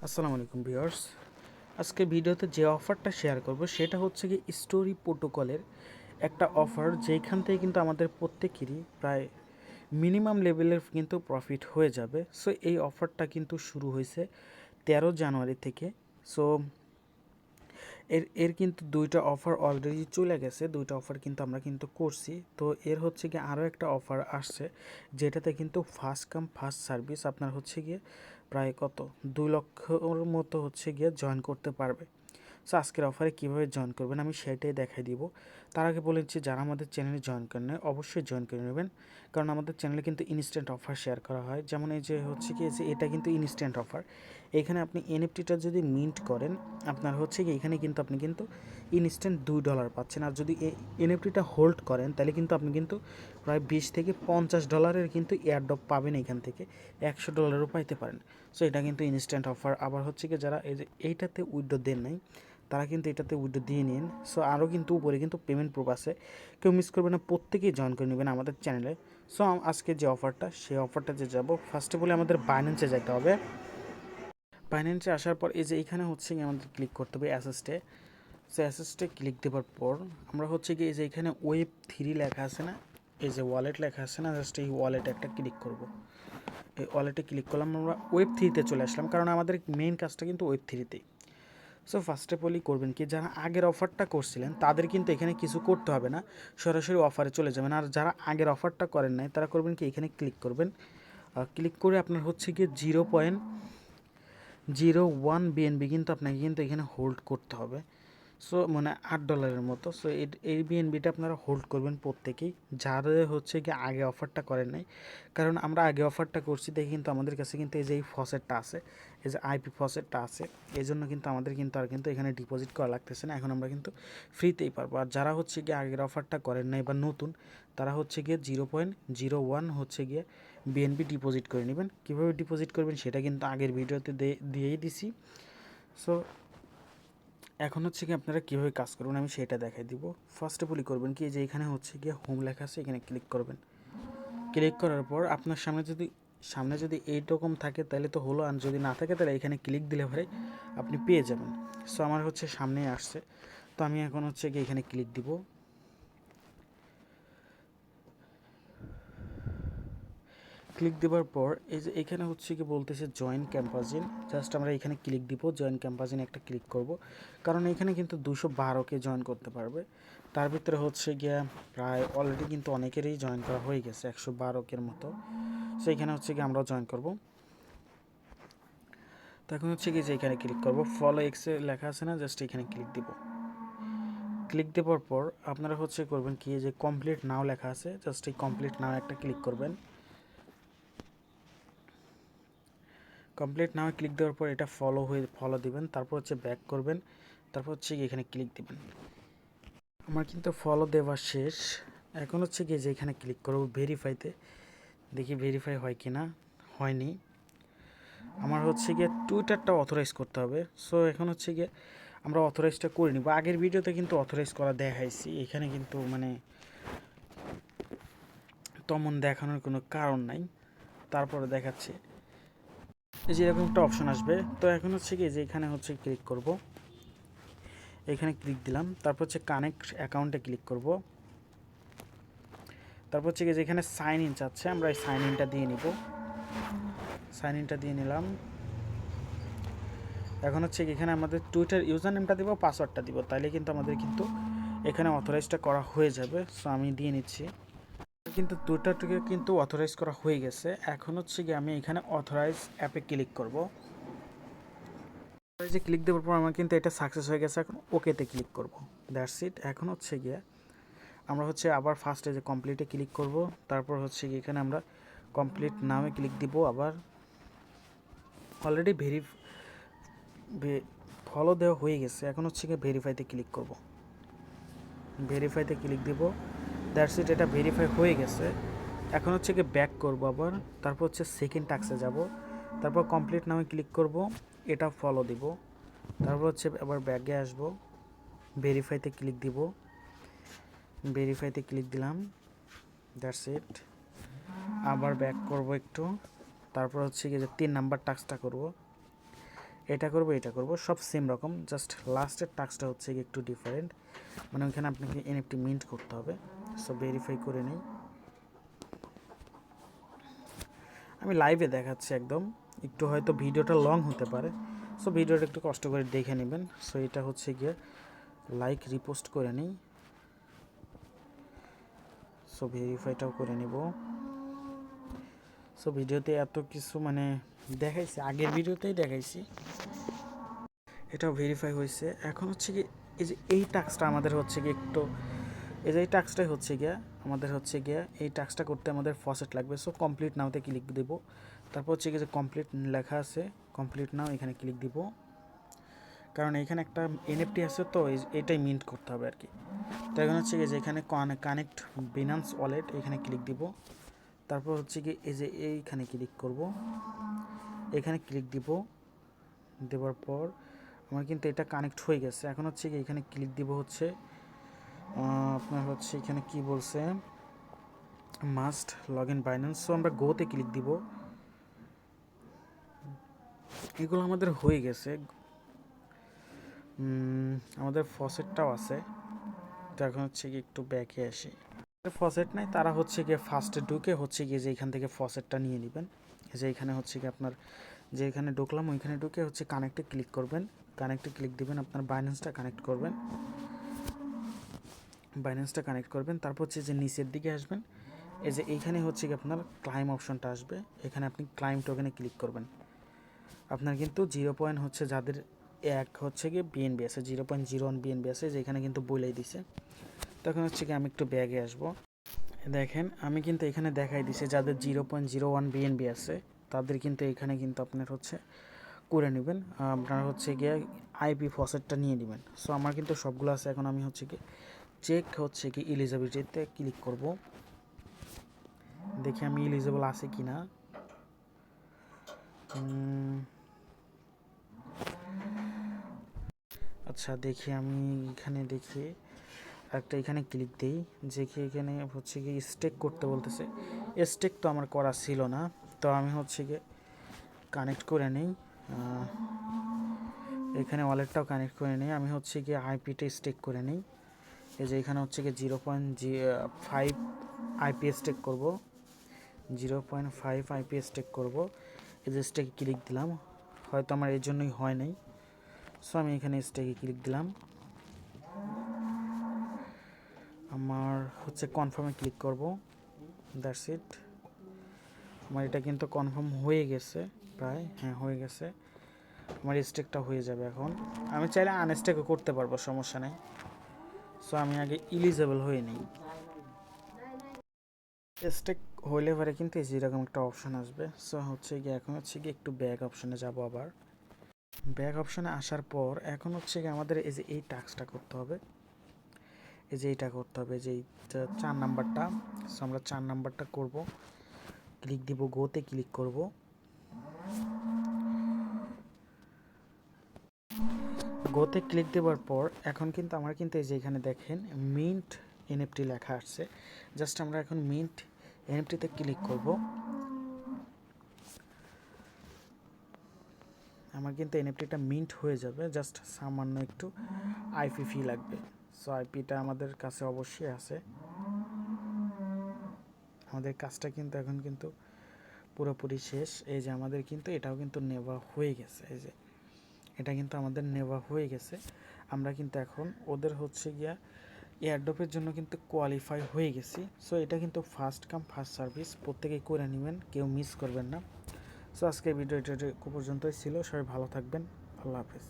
আসসালামু আলাইকুম ভিউয়ার্স। আজকে ভিডিওতে যে অফারটা শেয়ার করব সেটা হচ্ছে কি স্টোরি প্রোটোকলের একটা অফার, যেখান থেকে কিন্তু আমাদের প্রত্যেকেরই প্রায় মিনিমাম লেভেলের কিন্তু প্রফিট হয়ে যাবে। সো এই অফারটা কিন্তু শুরু হয়েছে 13 জানুয়ারি থেকে। সো এর এর কিন্তু দুইটা অফার অলরেডি চলে গেছে, দুইটা অফার কিন্তু আমরা কিন্তু করছি। তো এর হচ্ছে গিয়ে আরও একটা অফার আসছে, যেটাতে কিন্তু ফার্স্ট কাম ফার্স্ট সার্ভিস আপনার হচ্ছে গিয়ে প্রায় 2 লক্ষর মতো হচ্ছে গিয়ে জয়েন করতে পারবে। সো আজকের অফারে কীভাবে জয়েন করবেন আমি সেটাই দেখাই দিব। তার আগে বলেছি, যারা আমাদের চ্যানেলে জয়েন করেন নাই অবশ্যই জয়েন করে নেবেন, কারণ আমাদের চ্যানেলে কিন্তু ইনস্ট্যান্ট অফার শেয়ার করা হয়। যেমন এই যে হচ্ছে কি যে এটা কিন্তু ইনস্ট্যান্ট অফার। এখানে আপনি এনএফটিটা যদি মিন্ট করেন, আপনার হচ্ছে কি এখানে কিন্তু আপনি কিন্তু ইনস্ট্যান্ট $2 পাচ্ছেন। আর যদি এনএফটিটা হোল্ড করেন তাহলে কিন্তু আপনি কিন্তু প্রায় 20 থেকে 50 ডলারের কিন্তু এয়ারড্রপ পাবেন, এখান থেকে $100 পাইতে পারেন। সো এটা কিন্তু ইনস্ট্যান্ট অফার। আবার হচ্ছে কি যারা এই যে এইটাতে উইথড্র দেন নাই, তারা কিন্তু এটাতে উইথড্র দিয়ে নিন। সো আরও কিন্তু উপরে কিন্তু পেমেন্ট প্রুফ আছে, কেউ মিস করবে না, প্রত্যেকেই জয়েন করে নেবেন আমাদের চ্যানেলে। সো আজকে যে অফারটা, সেই অফারটা যে যাব, ফার্স্টে বলে আমাদের বাইন্যান্সে যেতে হবে। বাইন্যান্সে আসার পর এই যে এখানে হচ্ছে গিয়ে আমাদের ক্লিক করতে হবে অ্যাসেস্টে। সো অ্যাসেস্টে ক্লিক দেওয়ার পর আমরা হচ্ছে গিয়ে এই যে এখানে Web3 লেখা আছে না, এই যে ওয়ালেট লেখা আছে না, জাস্ট এই ওয়ালেটে একটা ক্লিক করব। এই ওয়ালেটে ক্লিক করলাম, আমরা Web3-তে চলে আসলাম, কারণ আমাদের মেইন কাজটা কিন্তু Web3-তেই। সো ফার্স্ট অফ অলই করবেন কি, যারা আগের অফারটা করছিলেন তাদের কিন্তু এখানে কিছু করতে হবে না, সরাসরি অফারে চলে যাবেন। আর যারা আগের অফারটা করেন নাই তারা করবেন কি, এখানে ক্লিক করবেন। ক্লিক করে আপনার হচ্ছে গিয়ে 0.01 বিএনবি কিন্তু আপনাকে কিন্তু এখানে হোল্ড করতে হবে। সো মানে $8 মতো। সো এই বিএনবিটা আপনারা হোল্ড করবেন প্রত্যেকেই, যারা হচ্ছে কি আগে অফারটা করেন নাই। কারণ আমরা আগে অফারটা করছি দেখে কিন্তু আমাদের কাছে কিন্তু এই যে এই ফসেটটা আছে, এই যে আইপি ফসেটটা আছে, এই জন্য কিন্তু আমাদের কিন্তু আর কিন্তু এখানে ডিপোজিট করা লাগতেছে না, এখন আমরা কিন্তু ফ্রিতেই পারবো। আর যারা হচ্ছে গিয়ে আগের অফারটা করেন নাই বা নতুন, তারা হচ্ছে গিয়ে 0.01 হচ্ছে গিয়ে বিএনবি ডিপোজিট করে নেবেন। কীভাবে ডিপোজিট করবেন সেটা কিন্তু আগের ভিডিওতে দিয়েই দিছি। সো এখন হচ্ছে কি আপনারা কীভাবে কাজ করবেন আমি সেটা দেখাই দিব। ফার্স্ট অফ অলই করবেন কি, যে এখানে হচ্ছে গিয়ে হোম লেখা আছে, এখানে ক্লিক করবেন। ক্লিক করার পর আপনার সামনে যদি এইরকম থাকে তাহলে তো হলো, আর যদি না থাকে তাহলে এখানে ক্লিক দিলে পরে আপনি পেয়ে যাবেন। সো আমার হচ্ছে সামনে আসছে, তো আমি এখন হচ্ছে গিয়ে এখানে ক্লিক দিব। ক্লিক দেওয়ার পর এই যে এখানে হচ্ছে কি বলতেছে জয়েন ক্যাম্পাসিন, জাস্ট আমরা এখানে ক্লিক দিব। জয়েন ক্যাম্পাসিন একটা ক্লিক করব, কারণ এখানে কিন্তু 212কে জয়েন করতে পারবে। তার ভিতরে হচ্ছে গিয়া প্রায় অলরেডি কিন্তু অনেকেরই জয়েন করা হয়ে গেছে, 112কের মতো। সো এখানে হচ্ছে কি আমরাও জয়েন করব। তো এখন হচ্ছে কি যে এখানে ক্লিক করব, ফলো এক্সে লেখা আছে না, জাস্ট এখানে ক্লিক দিব। ক্লিক দেওয়ার পর আপনারা হচ্ছে করবেন কি, যে কমপ্লিট নাও লেখা আছে, জাস্ট এই কমপ্লিট নাও একটা ক্লিক করবেন। কমপ্লিট নাও ক্লিক দেওয়ার পর এটা ফলো দিবেন, তারপর হচ্ছে ব্যাক করবেন, তারপর হচ্ছে এখানে ক্লিক দিবেন। আমার কিন্তু ফলো দেওয়া শেষ। এখন হচ্ছে গিয়ে যে এখানে ক্লিক করব ভেরিফাইতে, দেখি ভেরিফাই হয় কি না। হয়নি। আমার হচ্ছে গিয়ে টুইটারটা অথরাইজ করতে হবে। সো এখন হচ্ছে গিয়ে আমরা অথরাইজটা করে নিব। আগের ভিডিওতে কিন্তু অথরাইজ করা দেখাইছি, এখানে কিন্তু মানে তেমন দেখানোর কোনো কারণ নাই, তারপরে দেখাচ্ছি। এই যে এরকম একটা অপশন আসবে। তো এখন হচ্ছে কি যে এখানে হচ্ছে ক্লিক করব, এখানে ক্লিক দিলাম, তারপর হচ্ছে কানেক্ট অ্যাকাউন্টে ক্লিক করব। তারপর হচ্ছে কি যেখানে সাইন ইন চাচ্ছে, আমরা এই সাইন ইনটা দিয়ে নিব। সাইন ইনটা দিয়ে নিলাম। এখন হচ্ছে কি এখানে আমাদের টুইটার ইউজার নেমটা দিব, পাসওয়ার্ডটা দিব, তাইলে কিন্তু আমাদের কিন্তু এখানে অথরাইজটা করা হয়ে যাবে। সো আমি দিয়ে নিচ্ছি। কিন্তু টুইটারটাকে কিন্তু অথরাইজ করা হয়ে গেছে। এখন হচ্ছে কি আমি এখানে অথরাইজ অ্যাপে ক্লিক করব। যে ক্লিক দেওয়ার পর আমার কিন্তু এটা সাকসেস হয়ে গেছে। এখন ওকেতে ক্লিক করব, দ্যাটস ইট। এখন হচ্ছে গিয়ে আমরা হচ্ছে আবার ফার্স্টে যে কমপ্লিটে ক্লিক করব, তারপর হচ্ছে কি এখানে আমরা কমপ্লিট নামে ক্লিক দিব। আবার অলরেডি ফলো দেওয়া হয়ে গেছে, এখন হচ্ছে গিয়ে ভেরিফাইতে ক্লিক করব। ভেরিফাইতে ক্লিক দিব, দ্যাটস ইট, এটা ভেরিফাই হয়ে গেছে। এখন হচ্ছে গিয়ে ব্যাক করব আবার, তারপর হচ্ছে সেকেন্ড টাস্কে যাব, তারপর কমপ্লিট নামে ক্লিক করব, এটা ফলো দিব, তারপর হচ্ছে আবার ব্যাগে আসব, ভেরিফাইতে ক্লিক দিব। ভেরিফাইতে ক্লিক দিলাম, দ্যাটস ইট। আবার ব্যাক করব একটু, তারপর হচ্ছে কি যে 3 নাম্বার টাস্কটা করব, এটা করব, এটা করব, সব সেম রকম, জাস্ট লাস্টের টাস্কটা হচ্ছে গিয়ে একটু ডিফারেন্ট, মানে ওইখানে আপনাকে এনএফটি মিন্ট করতে হবে। সো ভেরিফাই করে নেই, আমি লাইভে দেখাচ্ছি একদম, একটু হয়তো ভিডিওটা লং হতে পারে, সো ভিডিওটা একটু কষ্ট করে দেখে নেবেন। সো এটা হচ্ছে গিয়ে লাইক রিপোস্ট করে নিই, সো ভেরিফাইটাও করে নিব। সো ভিডিওতে এত কিছু মানে দেখাইছি, আগের ভিডিওতেই দেখাইছি, এটাও ভেরিফাই হয়েছে। এখন হচ্ছে কি এই যে এই টাস্কটা আমাদের হচ্ছে কি একটু, এই যে এই টাস্কটাই হচ্ছে গিয়া আমাদের হচ্ছে গিয়া এই টাস্কটা করতে আমাদের ফসেট লাগবে। সো কমপ্লিট নাওতে ক্লিক দেব, তারপর হচ্ছে কি যে কমপ্লিট লেখা আছে, কমপ্লিট নাও এখানে ক্লিক দিব, কারণ এখানে একটা এনএফটি আছে, তো এইটাই মিন্ট করতে হবে আর কি। তো এখন হচ্ছে কি যে এখানে কানেক্ট বিনান্স ওয়ালেট এখানে ক্লিক দিব, তারপর হচ্ছে কি এই যে এইখানে ক্লিক করব, এখানে ক্লিক দিব, দেওয়ার পর আমার কিন্তু এটা কানেক্ট হয়ে গেছে। এখন হচ্ছে কি এখানে ক্লিক দিব, হচ্ছে আপনার হচ্ছে এখানে কি বলছে, must log in Binance. So আমরা গোতে ক্লিক দিব, এগুলো আমাদের হয়ে গেছে, আমাদের ফসেটটাও আছে। তো এখন হচ্ছে কি একটু ব্যাকে আসি, ফসেট নাই তারা হচ্ছে গিয়ে ফার্স্টে ঢুকে হচ্ছে গিয়ে যে এখান থেকে ফসেটটা নিয়ে নেবেন। যে এখানে হচ্ছে কি আপনার যে এখানে ঢুকলাম ওইখানে ঢুকে হচ্ছে কানেক্টে ক্লিক করবেন, কানেক্টে ক্লিক দিবেন, আপনার বাইন্যান্সটা কানেক্ট করবেন, বাইন্যান্সটা কানেক্ট করবেন, তারপর হচ্ছে যে নিচের দিকে আসবেন, এই যে এইখানে হচ্ছে কি আপনার ক্লাইম অপশনটা আসবে, এখানে আপনি ক্লাইম টোকেনে ক্লিক করবেন। আপনার কিন্তু 0 হচ্ছে যাদের এক হচ্ছে গিয়ে বিএনবি আছে, 0.01 বিএনবি আছে, যেখানে কিন্তু বলেই দিছে। তখন হচ্ছে কি আমি একটু ব্যাগে আসবো, দেখেন আমি কিন্তু এখানে দেখাই দিছি যাদের 0.01 বিএনবি আছে তাদের কিন্তু এখানে কিন্তু আপনার হচ্ছে করে নেবেন, আপনারা হচ্ছে গিয়ে আইপি ফসেটটা নিয়ে নেবেন। সো আমার কিন্তু সবগুলো আছে। এখন আমি হচ্ছে কি চেক হচ্ছে কি এলিজিবিলিটিতে ক্লিক করব, দেখি আমি এলিজিবল আছে কি না। আচ্ছা দেখি আমি এখানে দেখি একটা এখানে ক্লিক দিই, যে কি এখানে হচ্ছে কি স্টেক করতে বলতেছে, স্টেক তো আমার করা ছিল না, তো আমি হচ্ছে কি কানেক্ট করে নিই, এখানে ওয়ালেটটাও কানেক্ট করে নিই, আমি হচ্ছে কি আইপিটা স্টেক করে নিই। এই যে এখানে হচ্ছে কি 0.5 আইপি স্টেক করবো, 0.5 আইপি স্টেক করবো। এই যে স্টেকে ক্লিক দিলাম, হয়তো আমার এর জন্যই হয় নাই, সো আমি এখানে স্টেকে ক্লিক দিলাম, আমার হচ্ছে কনফার্মে ক্লিক করব, দ্যাটস ইট। আমার এটা কিন্তু কনফার্ম হয়ে গেছে প্রায়, হ্যাঁ হয়ে গেছে, আমার স্টেকটা হয়ে যাবে। এখন আমি চাইলে আনস্টেকও করতে পারবো, সমস্যা নেই। সো আমি আগে ইলিজেবল হয়ে নিই, স্টেক হইলে পরে কিন্তু এই যেরকম একটা অপশান আসবে। সো হচ্ছে গিয়ে এখন হচ্ছে গিয়ে একটু ব্যাক অপশানে যাব, আবার ব্যাক অপশানে আসার পর এখন হচ্ছে গিয়ে আমাদের এই যে এই টাস্কটা করতে হবে, এই যে এইটা করতে হবে, যে 4 নাম্বারটা। সো আমরা 4 নাম্বারটা করব, ক্লিক দিব, গোতে ক্লিক করব, গোতে ক্লিক দেওয়ার পর এখন কিন্তু আমরা কিন্তু এই যে এখানে দেখেন মিন্ট এনএফটি লেখা আসছে, জাস্ট আমরা এখন মিন্ট এনএফটিতে ক্লিক করব। আমার কিন্তু এনএফটিটা মিন্ট হয়ে যাবে, জাস্ট সামান্য একটু আইপি ফি লাগবে। সো আইপিটা আমাদের কাছে অবশ্যই আছে, আমাদের কাজটা কিন্তু এখন কিন্তু পুরোপুরি শেষ। এই যে আমাদের কিন্তু এটাও কিন্তু নেওয়া হয়ে গেছে, এই যে এটা কিন্তু আমাদের নেওয়া হয়ে গেছে। আমরা কিন্তু এখন ওদের হচ্ছে গিয়া এয়ারড্রপের জন্য কিন্তু কোয়ালিফাই হয়ে গেছি। সো এটা কিন্তু ফার্স্ট কাম ফার্স্ট সার্ভিস, প্রত্যেকেই করে নেবেন, কেউ মিস করবেন না। সো আজকের ভিডিও এটা পর্যন্তই ছিল, সবাই ভালো থাকবেন, আল্লাহ হাফেজ।